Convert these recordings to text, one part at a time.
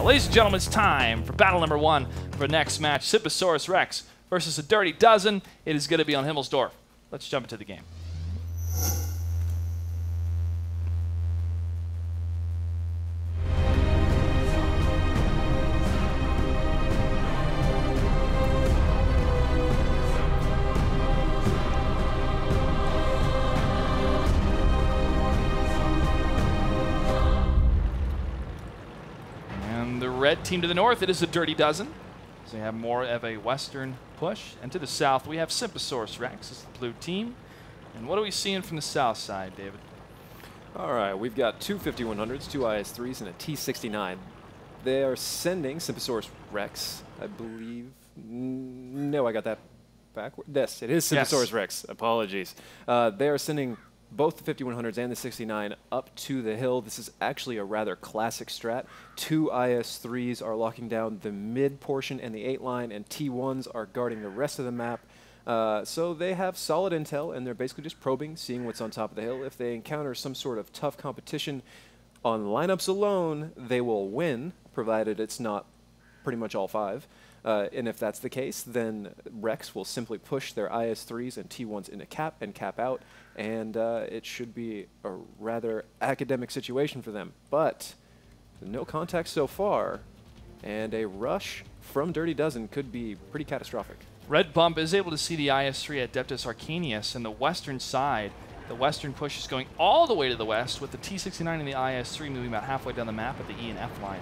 Ladies and gentlemen, it's time for battle number 1 for next match. Simposaurus Rex versus a Dirty Dozen. It is going to be on Himmelsdorf. Let's jump into the game. Red team to the north, it is a Dirty Dozen. So they have more of a western push. And to the south, we have Simposaurus Rex as the blue team. And what are we seeing from the south side, David? All right, we've got two 5100s, two IS-3s, and a T-69. They are sending Simposaurus Rex, I believe. No, I got that backward. Yes, it is Simposaurus Rex. Apologies. They are sending both the 5100s and the 69 up to the hill. This is actually a rather classic strat. Two IS-3s are locking down the mid portion and the 8 line, and T1s are guarding the rest of the map. So they have solid intel, and they're basically just probing, seeing what's on top of the hill. If they encounter some sort of tough competition on lineups alone, they will win, provided it's not pretty much all 5. And if that's the case, then Rex will simply push their IS-3s and T1s into cap and cap out, and it should be a rather academic situation for them. But no contact so far, and a rush from Dirty Dozen could be pretty catastrophic. Red Bump is able to see the IS-3 Adeptus Arcanius, and the western side, the western push is going all the way to the west, with the T-69 and the IS-3 moving about halfway down the map at the E and F line.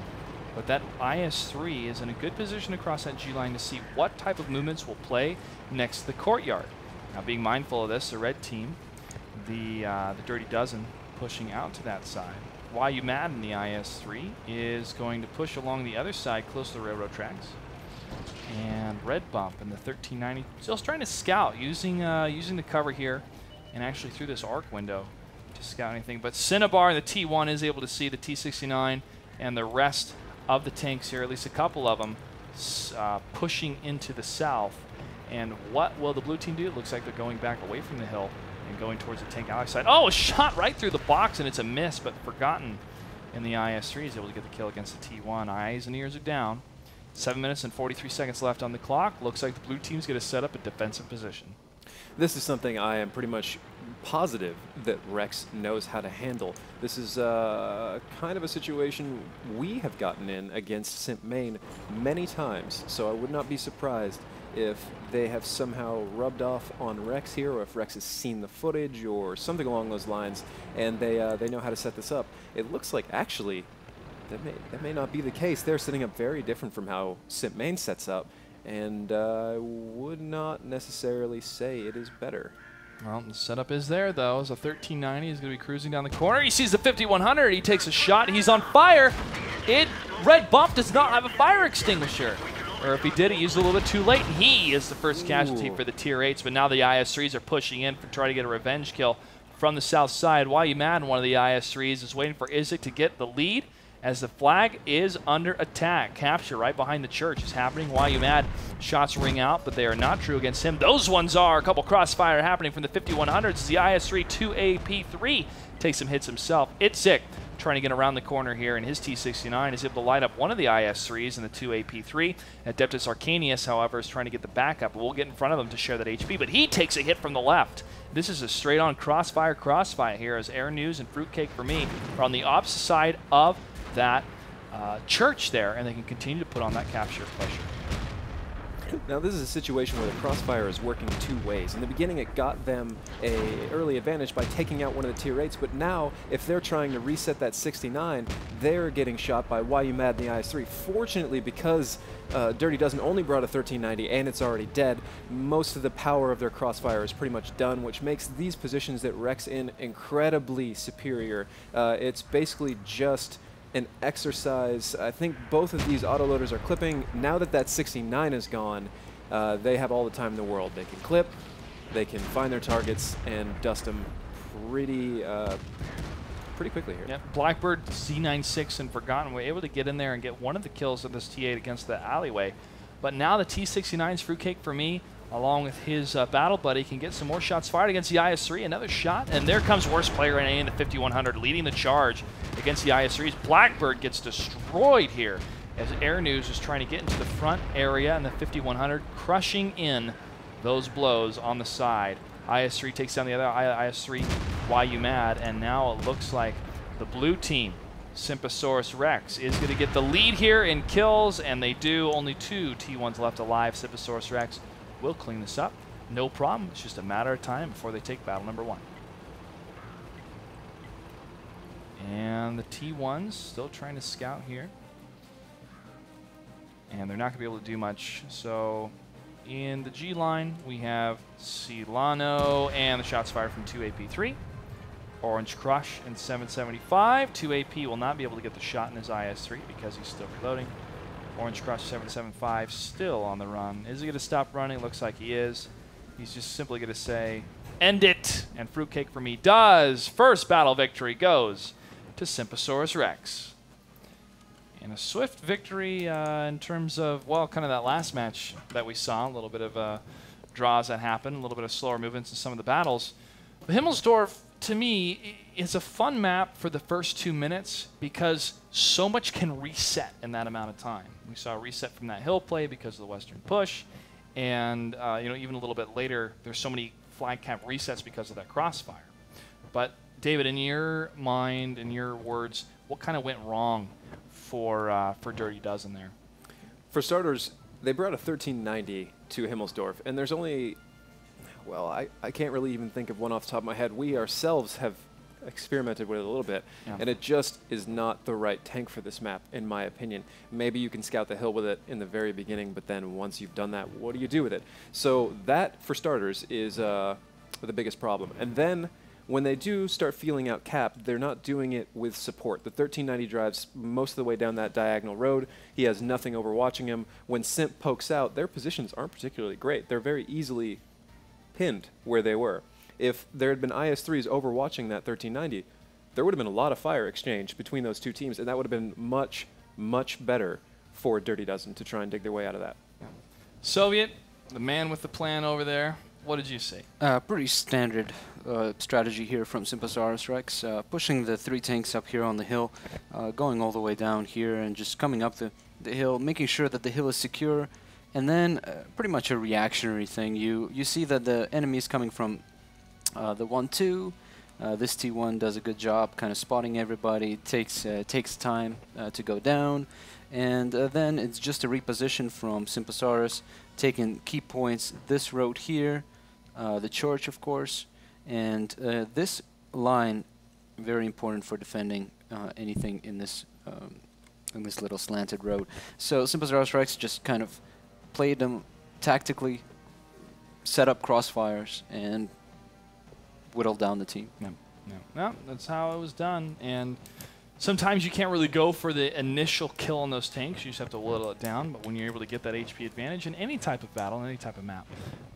But that IS-3 is in a good position across that G line to see what type of movements will play next to the courtyard. Now, being mindful of this, the red team, the Dirty Dozen, pushing out to that side. YU Mad in the IS-3 is going to push along the other side close to the railroad tracks. And Red Bump in the 1390 still trying to scout, using the cover here and actually through this arc window to scout anything. But Cinnabar in the T1 is able to see the T-69 and the rest of the tanks here, at least a couple of them, pushing into the south. And what will the blue team do? It looks like they're going back away from the hill and going towards the tank ally side. Oh, a shot right through the box, and it's a miss, but Forgotten in the IS-3 is able to get the kill against the T1. Eyes and ears are down. 7 minutes and 43 seconds left on the clock. Looks like the blue team's going to set up a defensive position. This is something I am pretty much positive that Rex knows how to handle. This is kind of a situation we have gotten in against Simp Main many times, so I would not be surprised if they have somehow rubbed off on Rex here, or if Rex has seen the footage or something along those lines, and they know how to set this up. It looks like actually that may not be the case. They're setting up very different from how Simp Main sets up, and I would not necessarily say it is better. Well, the setup is there, though. As a 1390 is going to be cruising down the corner. He sees the 5100. He takes a shot. He's on fire. Red Bump does not have a fire extinguisher. Or if he did, he used it a little bit too late. And he is the first casualty for the Tier 8s. But now the IS-3s are pushing in to try to get a revenge kill from the south side. YU Mad, one of the IS-3s, is waiting for Isaac to get the lead, as the flag is under attack. Capture right behind the church is happening. YU Mad shots ring out, but they are not true against him. Those ones are. A couple crossfire happening from the 5100s as the IS-3 2AP3 takes some hits himself. Itzik trying to get around the corner here, and his T-69 is able to light up one of the IS-3s in the 2AP3. Adeptus Arcanius, however, is trying to get the backup. We'll get in front of him to share that HP, but he takes a hit from the left. This is a straight-on crossfire here, as Air News and Fruitcake for me are on the opposite side of that church there, and they can continue to put on that capture pressure. Now this is a situation where the crossfire is working two ways. In the beginning it got them an early advantage by taking out one of the Tier 8s, but now if they're trying to reset that 69, they're getting shot by YU Mad and the IS-3. Fortunately, because Dirty Dozen only brought a 1390 and it's already dead, most of the power of their crossfire is pretty much done, which makes these positions that Rex in incredibly superior. It's basically just an exercise. I think both of these autoloaders are clipping. Now that that 69 is gone, they have all the time in the world. They can clip, they can find their targets and dust them pretty quickly here. Yeah, Blackbird, Z96, and Forgotten were able to get in there and get one of the kills of this T8 against the alleyway. But now the T-69's Fruitcake for me, along with his battle buddy, can get some more shots fired against the IS-3. Another shot, and there comes worst player in the 5100, leading the charge against the IS-3s. Blackbird gets destroyed here as Air News is trying to get into the front area in the 5100, crushing in those blows on the side. IS-3 takes down the other IS-3, Why You Mad, and now it looks like the blue team, Simposaurus Rex, is going to get the lead here in kills, and they do. Only 2 T1s left alive. Simposaurus Rex will clean this up. No problem. It's just a matter of time before they take battle number 1. And the T1s still trying to scout here. And they're not going to be able to do much. So in the G line, we have Silano and the shots fired from 2AP3. Orange Crush in 775. 2AP will not be able to get the shot in his IS-3 because he's still reloading. Orange Crush 775 still on the run. Is he going to stop running? Looks like he is. He's just simply going to say, end it! And Fruitcake for me does. First battle victory goes to Simposaurus Rex. And a swift victory in terms of, well, kind of that last match that we saw. A little bit of draws that happened, a little bit of slower movements in some of the battles. But Himmelsdorf, to me, is a fun map for the first 2 minutes because so much can reset in that amount of time. We saw a reset from that hill play because of the western push. And you know, even a little bit later, there's so many flag cap resets because of that crossfire. But David, in your mind, in your words, what kind of went wrong for Dirty Dozen there? For starters, they brought a 1390 to Himmelsdorf, and there's only, well, I can't really even think of one off the top of my head. We ourselves have experimented with it a little bit, and it just is not the right tank for this map, in my opinion. Maybe you can scout the hill with it in the very beginning, but then once you've done that, what do you do with it? So that, for starters, is the biggest problem. And then when they do start feeling out cap, they're not doing it with support. The 1390 drives most of the way down that diagonal road. He has nothing overwatching him. When Simp pokes out, their positions aren't particularly great. They're very easily pinned where they were. If there had been IS-3s overwatching that 1390, there would have been a lot of fire exchange between those two teams, and that would have been much, much better for Dirty Dozen to try and dig their way out of that. Soviet, the man with the plan over there, what did you see? Pretty standard strategy here from Simposaurus Rex, pushing the 3 tanks up here on the hill, going all the way down here and just coming up the hill, making sure that the hill is secure, and then pretty much a reactionary thing. You see that the enemy is coming from the 1-2. This T1 does a good job kind of spotting everybody, takes time to go down, and then it's just a reposition from Simposaurus, taking key points, this road here, the church, of course, and this line, very important for defending anything in this little slanted road. So Simposaurus Rex just kind of played them tactically, set up crossfires, and whittle down the team. No, that's how it was done. And sometimes you can't really go for the initial kill on those tanks. You just have to whittle it down. But when you're able to get that HP advantage in any type of battle, in any type of map,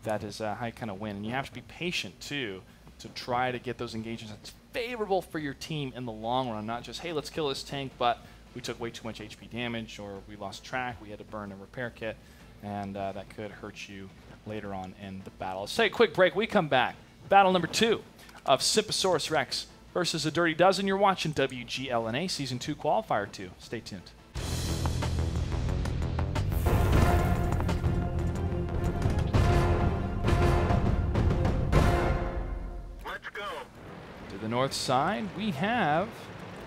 that is how you kind of win. And you have to be patient, too, to try to get those engagements that's favorable for your team in the long run. Not just, hey, let's kill this tank, but we took way too much HP damage, or we lost track, we had to burn a repair kit, and that could hurt you later on in the battle. Let's take a quick break. We come back. Battle number 2 of Simposaurus Rex versus the Dirty Dozen. You're watching WGLNA Season 2 Qualifier 2. Stay tuned. Let's go. To the north side, we have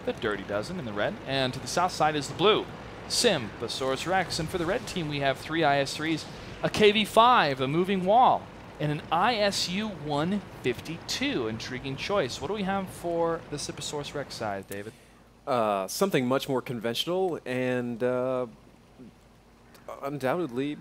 the Dirty Dozen in the red, and to the south side is the blue, Simposaurus Rex. And for the red team, we have 3 IS-3s, a KV-5, a moving wall, and an ISU 152. Intriguing choice. What do we have for the Simposaurus Rex side, David? Something much more conventional and undoubtedly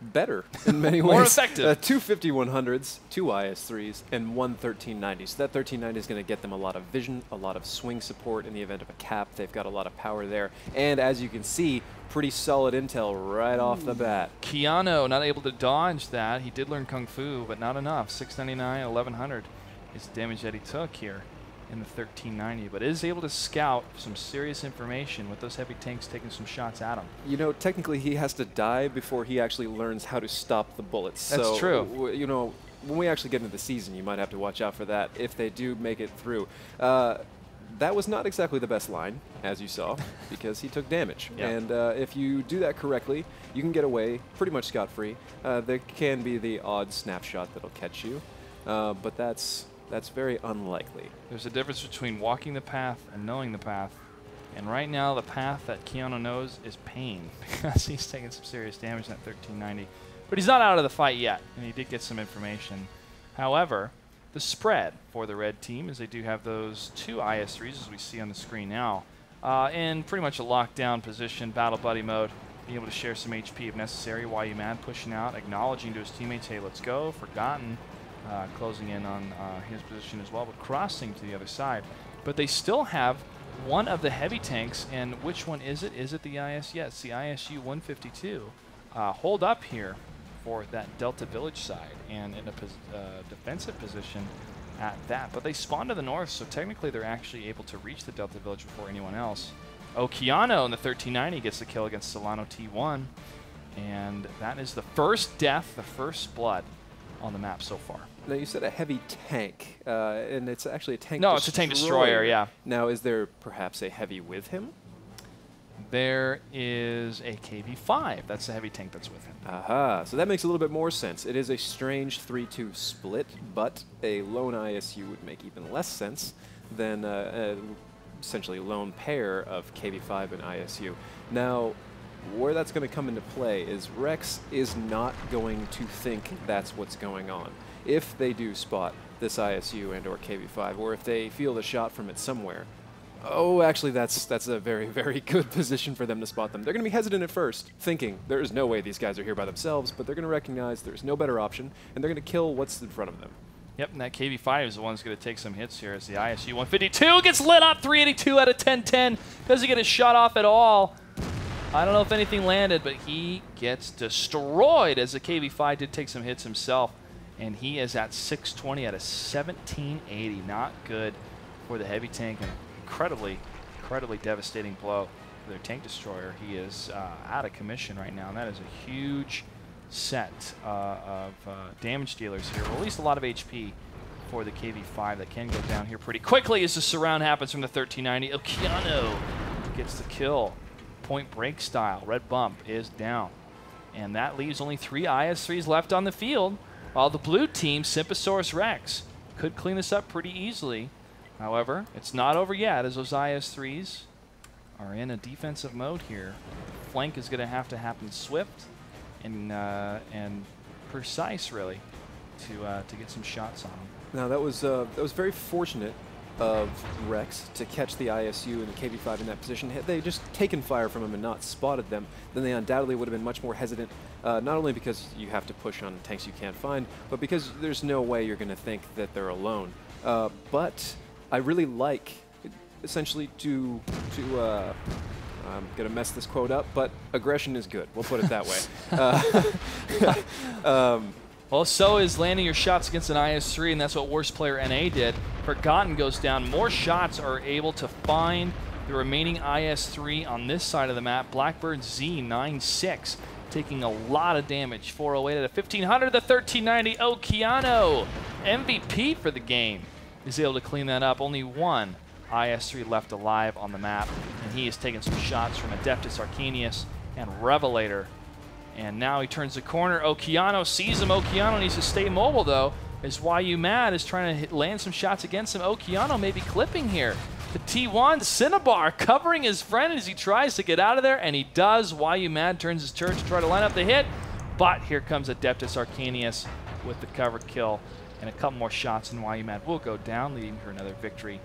better in many ways. More effective. 2 5100s, 2 IS-3s, and 1 1390. So that 1390 is going to get them a lot of vision, a lot of swing support in the event of a cap. They've got a lot of power there. And as you can see, pretty solid intel right off the bat. Keanu not able to dodge that. He did learn Kung Fu, but not enough. 699, 1100 is the damage that he took here in the 1390, but is able to scout some serious information with those heavy tanks taking some shots at him. You know, technically he has to die before he actually learns how to stop the bullets. That's so, true. You know, when we actually get into the season, you might have to watch out for that if they do make it through. that was not exactly the best line, as you saw, because he took damage. Yeah. And if you do that correctly, you can get away pretty much scot-free. There can be the odd snapshot that'll catch you, but that's very unlikely. There's a difference between walking the path and knowing the path. And right now, the path that Keanu knows is pain, because he's taking some serious damage in that 1390. But he's not out of the fight yet, and he did get some information. However, the spread for the red team is they do have those 2 IS-3s, as we see on the screen now, in pretty much a lockdown position, battle buddy mode, being able to share some HP if necessary. YU Mad pushing out, acknowledging to his teammates, hey, let's go. Forgotten, closing in on his position as well, but crossing to the other side. But they still have one of the heavy tanks, and which one is it? Is it the IS? Yeah, it's the ISU 152. Hold up here for that Delta Village side, and in a defensive position at that. But they spawn to the north, so technically they're actually able to reach the Delta Village before anyone else. Keanu in the 1390 gets the kill against Solano T1, and that is the first death, the first blood on the map so far. Now, you said a heavy tank, and it's actually a tank No, destroyer. it's a tank destroyer, yeah. Now, is there perhaps a heavy with him? There is a KV-5. That's the heavy tank that's with him. Aha, so that makes a little bit more sense. It is a strange 3-2 split, but a lone ISU would make even less sense than essentially lone pair of KV-5 and ISU. Now, where that's going to come into play is Rex is not going to think that's what's going on. If they do spot this ISU and or KV-5, or if they feel the shot from it somewhere, oh, actually, that's a very, very good position for them to spot them. They're going to be hesitant at first, thinking there is no way these guys are here by themselves, but they're going to recognize there's no better option, and they're going to kill what's in front of them. Yep, and that KV-5 is the one that's going to take some hits here as the ISU 152 gets lit up, 382 out of 1010. Doesn't get his shot off at all. I don't know if anything landed, but he gets destroyed as the KV-5 did take some hits himself. And he is at 620 out of 1780. Not good for the heavy tank. An incredibly devastating blow for their tank destroyer. He is out of commission right now, and that is a huge set of damage dealers here. Or at least a lot of HP for the KV-5 that can go down here pretty quickly as the surround happens from the 1390. Keanu gets the kill. Point break style. Red bump is down. And that leaves only 3 IS-3s left on the field, while the blue team, Simposaurus Rex, could clean this up pretty easily. However, it's not over yet, as those IS-3s are in a defensive mode here. Flank is going to have to happen swift and precise, really, to get some shots on them. Now, that was very fortunate of Rex to catch the ISU and the KV-5 in that position. Had they just taken fire from him and not spotted them, then they undoubtedly would have been much more hesitant, not only because you have to push on tanks you can't find, but because there's no way you're going to think that they're alone. But I really like, essentially, I'm going to mess this quote up, but aggression is good. We'll put it that way. Well, so is landing your shots against an IS-3, and that's what worst player NA did. Forgotten goes down. More shots are able to find the remaining IS-3 on this side of the map. Blackbird Z96 taking a lot of damage. 408 at a 1500. The 1390. Keanu, MVP for the game, is able to clean that up. Only one IS-3 left alive on the map, and he is taking some shots from Adeptus Arcanius and Revelator. And now he turns the corner. Keanu sees him. Keanu needs to stay mobile, though, as YU Mad is trying to land some shots against him. Keanu may be clipping here. The T1 Cinnabar covering his friend as he tries to get out of there, and he does. YU Mad turns his turret to try to line up the hit, but here comes Adeptus Arcanius with the cover kill, and a couple more shots, and YU Mad will go down, leading to another victory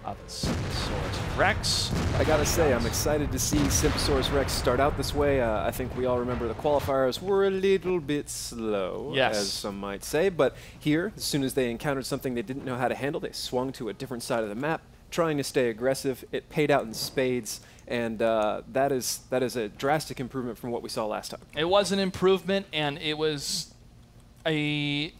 of Simposaurus Rex. I gotta say, I'm excited to see Simposaurus Rex start out this way. I think we all remember the qualifiers were a little bit slow, yes, as some might say. But here, as soon as they encountered something they didn't know how to handle, they swung to a different side of the map, trying to stay aggressive. It paid out in spades, and that is a drastic improvement from what we saw last time. It was an improvement, and it was a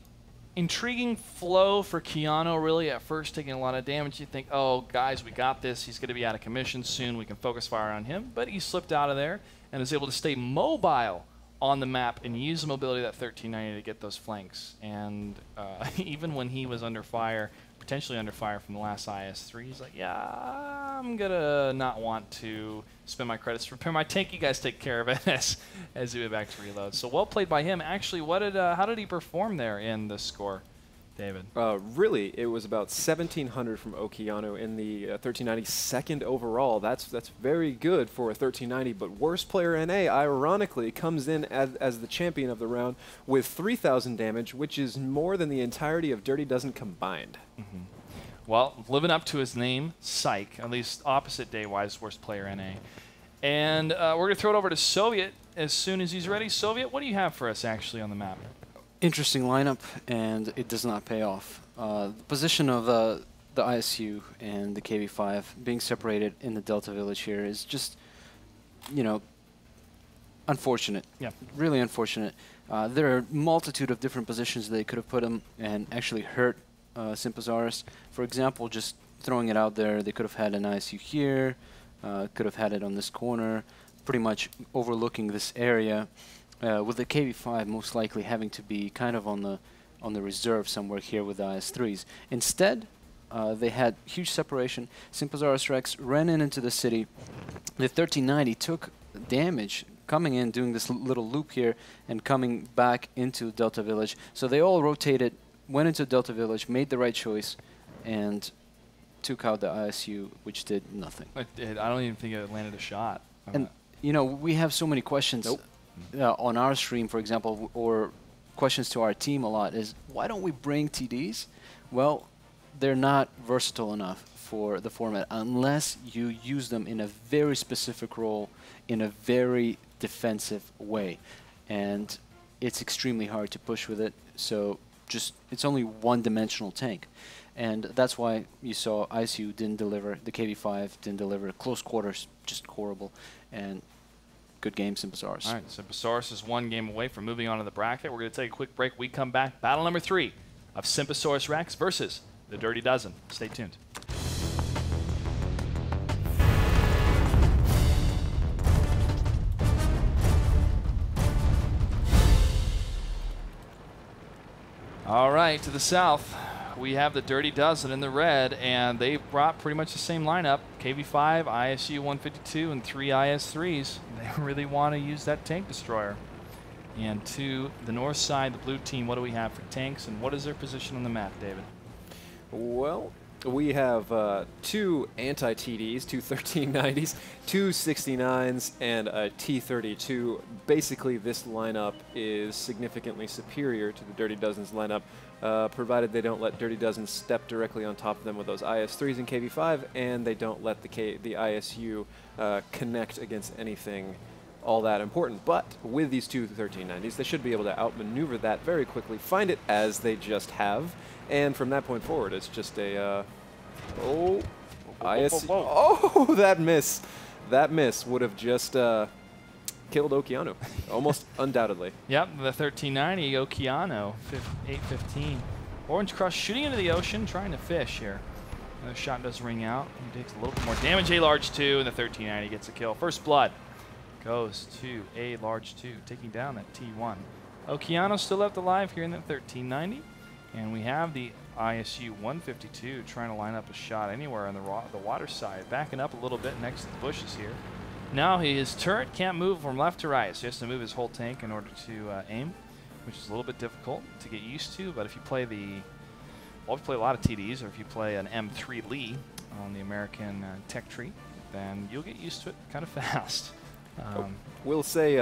intriguing flow for Keanu, really. At first, taking a lot of damage. You think, oh, guys, we got this. He's going to be out of commission soon. We can focus fire on him. But he slipped out of there and is able to stay mobile on the map and use the mobility of that 1390 to get those flanks. And even when he was under fire, potentially under fire from the last IS-3. He's like, yeah, I'm going to not want to spend my credits to repair my tank. You guys take care of it as he went back to reload. So well played by him. Actually, how did he perform there in the score, David? Really, it was about 1,700 from Okeano in the 1390, second overall. That's very good for a 1390, but worst player NA, ironically, comes in as the champion of the round with 3,000 damage, which is more than the entirety of Dirty Dozen combined. Mm-hmm. Well, living up to his name, Psych, at least opposite day-wise, worst player NA. And we're going to throw it over to Soviet as soon as he's ready. Soviet, what do you have for us actually on the map? Interesting lineup, and it does not pay off. The position of the ISU and the KV-5 being separated in the Delta Village here is just, you know, unfortunate. Yeah. Really unfortunate. There are a multitude of different positions they could have put him and actually hurt Simposaurus. For example, just throwing it out there, they could have had an ISU here, could have had it on this corner, pretty much overlooking this area. With the KV-5 most likely having to be kind of on the reserve somewhere here with the IS-3s. Instead, they had huge separation. Simposaurus Rex ran into the city. The 1390 took damage coming in, doing this little loop here, and coming back into Delta Village. So they all rotated, went into Delta Village, made the right choice, and took out the ISU, which did nothing. I don't even think it landed a shot. And, you know, we have so many questions. Nope. On our stream, for example, or questions to our team a lot is, why don't we bring TDs? Well, they're not versatile enough for the format unless you use them in a very specific role in a very defensive way. And it's extremely hard to push with it. So just it's only one-dimensional tank. And that's why you saw ISU didn't deliver, the KV-5 didn't deliver, close quarters, just horrible. And good game, Simposaurus. All right, Simposaurus is one game away from moving on to the bracket. We're going to take a quick break. We come back. Battle number 3 of Simposaurus Rex versus the Dirty Dozen. Stay tuned. All right, to the south, we have the Dirty Dozen in the red, and they brought pretty much the same lineup. KV-5, ISU 152, and 3 IS-3s. They really want to use that tank destroyer. And to the north side, the blue team, what do we have for tanks, and what is their position on the map, David? Well, we have 2 anti-TDs, 2 1390s, 2 69s, and a T32. Basically, this lineup is significantly superior to the Dirty Dozen's lineup, provided they don't let Dirty Dozen step directly on top of them with those IS-3s and KV-5, and they don't let the ISU connect against anything all that important. But with these 2 1390s, they should be able to outmaneuver that very quickly, find it as they just have, and from that point forward, it's just a ISU. Oh, that miss! That miss would have just killed Okeano, almost undoubtedly. Yep, the 1390 Okeano, 815. Orange Crush shooting into the ocean, trying to fish here. Another shot does ring out. He takes a little bit more damage. A large 2, and the 1390 gets a kill. First blood goes to A large 2, taking down that T1. Okeano still left alive here in that 1390, and we have the ISU 152 trying to line up a shot anywhere on the water side, backing up a little bit next to the bushes here. Now his turret can't move from left to right, so he has to move his whole tank in order to aim, which is a little bit difficult to get used to. But if you play if you play a lot of TDs, or if you play an M3 Lee on the American tech tree, then you'll get used to it kind of fast. We'll say,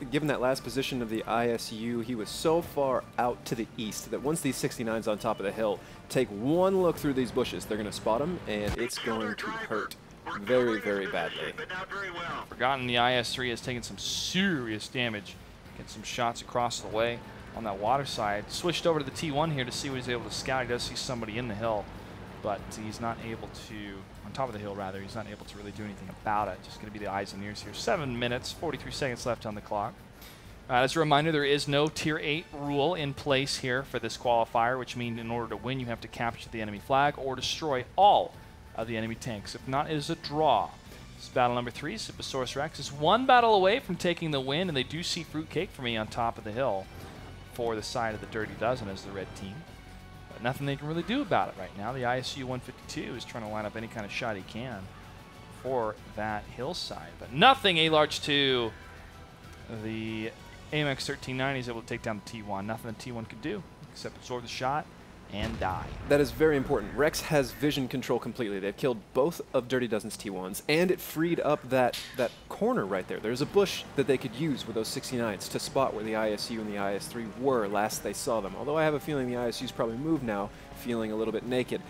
given that last position of the ISU, he was so far out to the east that once these 69s on top of the hill take one look through these bushes, they're going to spot him, and it's going to hurt very, very badly. Forgotten the IS-3 has taken some serious damage. Get some shots across the way on that water side. Switched over to the T1 here to see what he's able to scout. He does see somebody in the hill, but he's not able to, on top of the hill rather, he's not able to really do anything about it. Just going to be the eyes and ears here. 7 minutes, 43 seconds left on the clock. As a reminder, there is no Tier 8 rule in place here for this qualifier, which means in order to win, you have to capture the enemy flag or destroy all of the enemy tanks. If not, it is a draw. This is battle number 3. Simposaurus Rex is 1 battle away from taking the win, and they do see fruitcake for me on top of the hill for the side of the Dirty Dozen as the red team. But but nothing they can really do about it right now. The ISU 152 is trying to line up any kind of shot he can for that hillside, but nothing A-large 2. The AMX 1390 is able to take down the T1. Nothing the T1 could do except absorb the shot and die. That is very important. Rex has vision control completely. They've killed both of Dirty Dozen's T1s, and it freed up that corner right there. There's a bush that they could use with those 69s to spot where the ISU and the IS-3 were last they saw them. Although I have a feeling the ISU's probably moved now, feeling a little bit naked.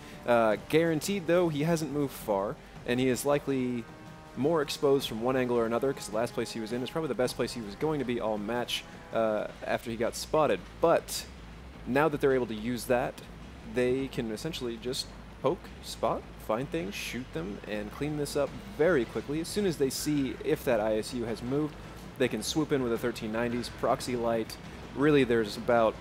Guaranteed, though, he hasn't moved far, and he is likely more exposed from one angle or another, because the last place he was in is probably the best place he was going to be all match after he got spotted. But now that they're able to use that, they can essentially just poke, spot, find things, shoot them, and clean this up very quickly. As soon as they see if that ISU has moved, they can swoop in with the 1390s, proxy light. Really, there's about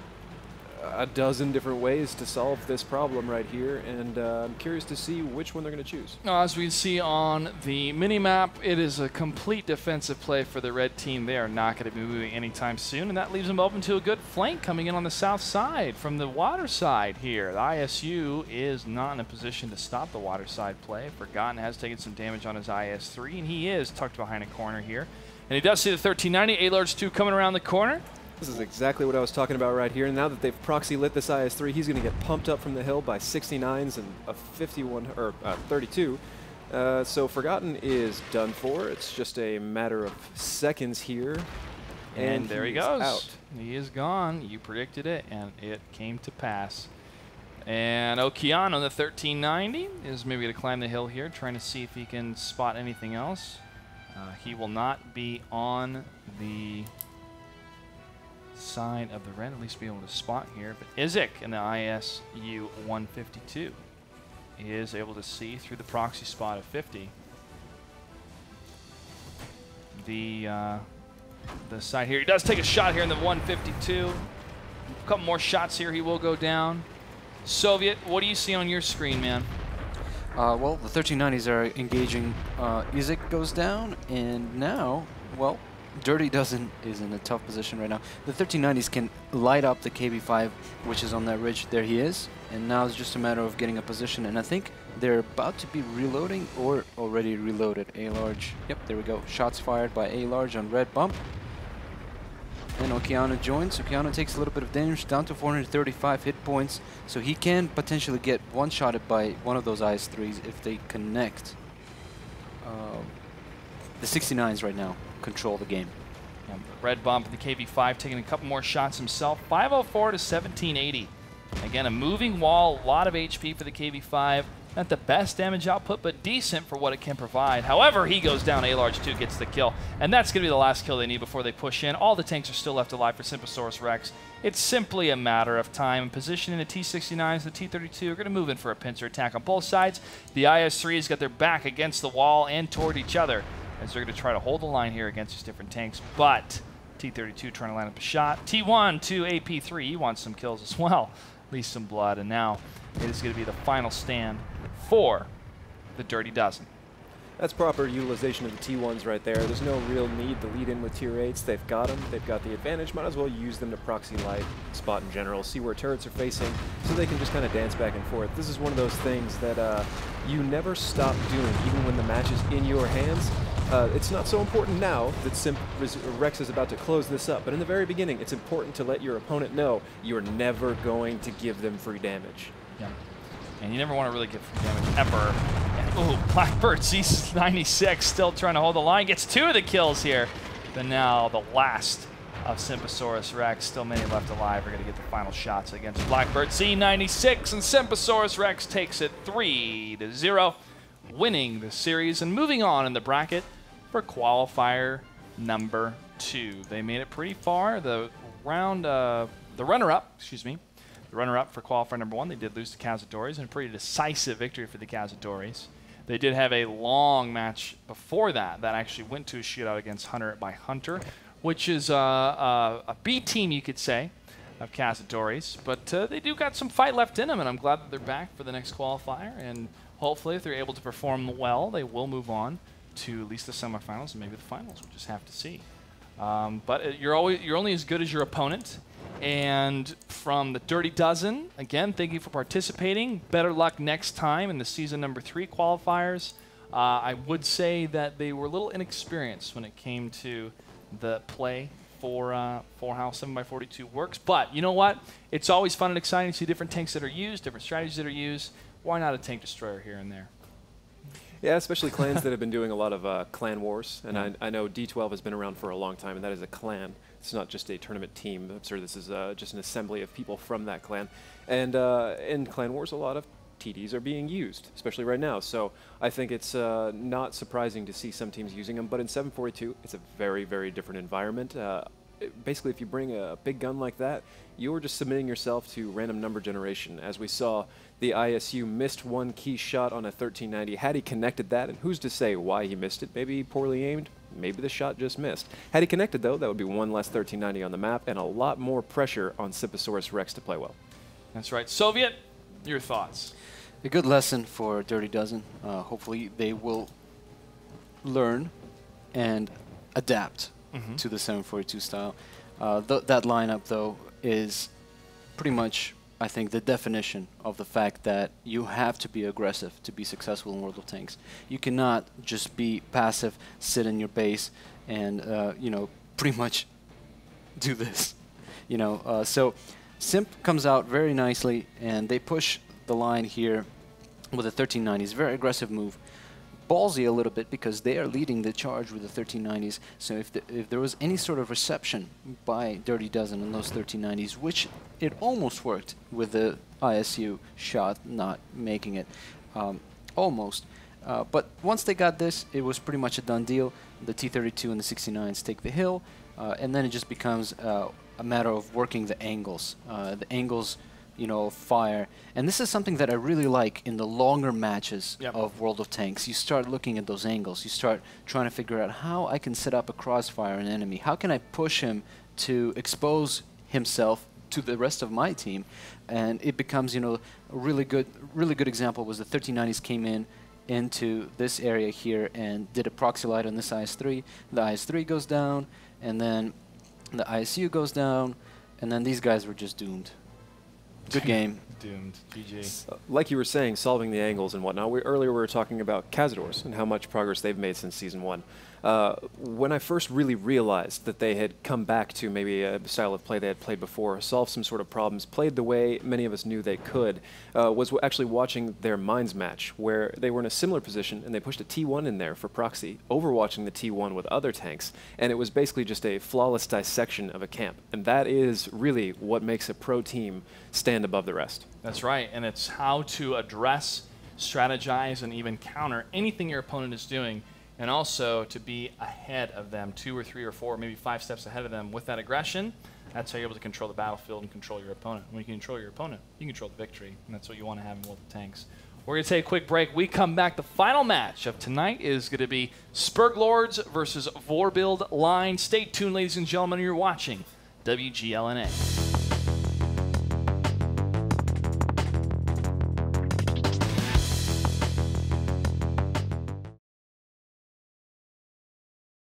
a dozen different ways to solve this problem right here, and I'm curious to see which one they're going to choose. As we see on the mini-map, it is a complete defensive play for the red team. They are not going to be moving anytime soon, and that leaves them open to a good flank coming in on the south side from the water side here. The ISU is not in a position to stop the water side play. Forgotten has taken some damage on his IS-3, and he is tucked behind a corner here. And he does see the 1390, A-Large 2 coming around the corner. This is exactly what I was talking about right here. Now that they've proxy lit this IS-3, he's going to get pumped up from the hill by 69s and a 51 or 32. So Forgotten is done for. It's just a matter of seconds here. And there he goes. Out. He is gone. You predicted it, and it came to pass. And Okean on the 1390 is maybe going to climb the hill here, trying to see if he can spot anything else. He will not be on the side of the red, at least be able to spot here. But Izik in the ISU 152 is able to see through the proxy spot of 50. The side here, he does take a shot here in the 152. A couple more shots here, he will go down. Soviet, what do you see on your screen, man? Well, the 1390s are engaging. Izik goes down, and now, well, Dirty Dozen is in a tough position right now. The 1390s can light up the KB5, which is on that ridge. There he is. And now it's just a matter of getting a position. And I think they're about to be reloading or already reloaded. A-Large. Yep, there we go. Shots fired by A-Large on red bump. And Okeana joins. Okeana takes a little bit of damage, down to 435 hit points. So he can potentially get one-shotted by one of those IS-3s if they connect. The 69s right now control the game. Yeah, red bump, the KV5 taking a couple more shots himself. 504 to 1780. Again, a moving wall, a lot of HP for the KV5. Not the best damage output, but decent for what it can provide. However, he goes down. A-Large 2 gets the kill. And that's going to be the last kill they need before they push in. All the tanks are still left alive for Simposaurus Rex. It's simply a matter of time. Positioning the T-69s, the T-32 are going to move in for a pincer attack on both sides. The IS-3's got their back against the wall and toward each other, as they're going to try to hold the line here against these different tanks. But T-32 trying to line up a shot. T1 to AP3. He wants some kills as well. At least some blood. And now it is going to be the final stand for the Dirty Dozen. That's proper utilization of the T1s right there. There's no real need to lead in with tier 8s. They've got them. They've got the advantage. Might as well use them to proxy light, spot in general, see where turrets are facing, so they can just kind of dance back and forth. This is one of those things that you never stop doing, even when the match is in your hands. It's not so important now that Rex is about to close this up, but in the very beginning, it's important to let your opponent know you're never going to give them free damage. Yeah. And you never want to really give free damage ever. And, ooh, Blackbird C96 still trying to hold the line. Gets 2 of the kills here. But now the last of Simposaurus Rex. Still many left alive. We're going to get the final shots against Blackbird C96. And Simposaurus Rex takes it 3-0, winning the series and moving on in the bracket for qualifier number 2. They made it pretty far. The runner-up, excuse me, the runner-up for qualifier number 1, they did lose to Cazadores, and a pretty decisive victory for the Cazadores. They did have a long match before that actually went to a shootout against Hunter by Hunter, which is a B team, you could say, of Cazadores. But they do got some fight left in them, and I'm glad that they're back for the next qualifier. And hopefully, if they're able to perform well, they will move on to at least the semifinals and maybe the finals. We'll just have to see. But you're only as good as your opponent. And from the Dirty Dozen, again, thank you for participating. Better luck next time in the season number 3 qualifiers. I would say that they were a little inexperienced when it came to the play for how 7x42 works. But you know what? It's always fun and exciting to see different tanks that are used, different strategies that are used. Why not a tank destroyer here and there? Yeah, especially clans that have been doing a lot of clan wars. And I know D12 has been around for a long time, and that is a clan. It's not just a tournament team. I'm sure this is just an assembly of people from that clan. And in clan wars, a lot of TDs are being used, especially right now. So I think it's not surprising to see some teams using them. But in 742, it's a very, very different environment. Basically, if you bring a big gun like that, you're just submitting yourself to random number generation. As we saw, the ISU missed one key shot on a 1390. Had he connected that, and who's to say why he missed it? Maybe poorly aimed, maybe the shot just missed. Had he connected, though, that would be one less 1390 on the map and a lot more pressure on Simposaurus Rex to play well. That's right. Soviet, your thoughts? A good lesson for Dirty Dozen. Hopefully they will learn and adapt to the 742 style. That lineup, though, is pretty much, I think, the definition of the fact that you have to be aggressive to be successful in World of Tanks. You cannot just be passive, sit in your base, and you know, pretty much do this. You know, so Simp comes out very nicely, and they push the line here with a 1390s. Very aggressive move. Ballsy a little bit because they are leading the charge with the 1390s. So if there was any sort of reception by Dirty Dozen in those 1390s, which it almost worked with the ISU shot not making it, almost. But once they got this, it was pretty much a done deal. The T-32 and the 69s take the hill, and then it just becomes a matter of working the angles. The angles, you know, fire. And this is something that I really like in the longer matches of World of Tanks. You start looking at those angles. You start trying to figure out how I can set up a crossfire on an enemy. How can I push him to expose himself to the rest of my team? And it becomes, you know, a really good example was the 1390s came into this area here and did a proxy light on this IS-3. The IS-3 goes down, and then the ISU goes down, and then these guys were just doomed. Good game. Doomed. GG. Like you were saying, solving the angles and whatnot. Earlier we were talking about Cazadors and how much progress they've made since Season 1. When I first really realized that they had come back to maybe a style of play they had played before, solved some sort of problems, played the way many of us knew they could, was actually watching their Mines match, where they were in a similar position and they pushed a T1 in there for proxy, overwatching the T1 with other tanks, and it was basically just a flawless dissection of a camp. And that is really what makes a pro team stand above the rest. That's right, and it's how to address, strategize, and even counter anything your opponent is doing, and also to be ahead of them, 2 or 3 or 4, maybe 5 steps ahead of them with that aggression. That's how you're able to control the battlefield and control your opponent. When you can control your opponent, you control the victory, and that's what you want to have in World of Tanks. We're going to take a quick break. We come back. The final match of tonight is going to be Spurglords versus Vorbild Line. Stay tuned, ladies and gentlemen. You're watching WGLNA.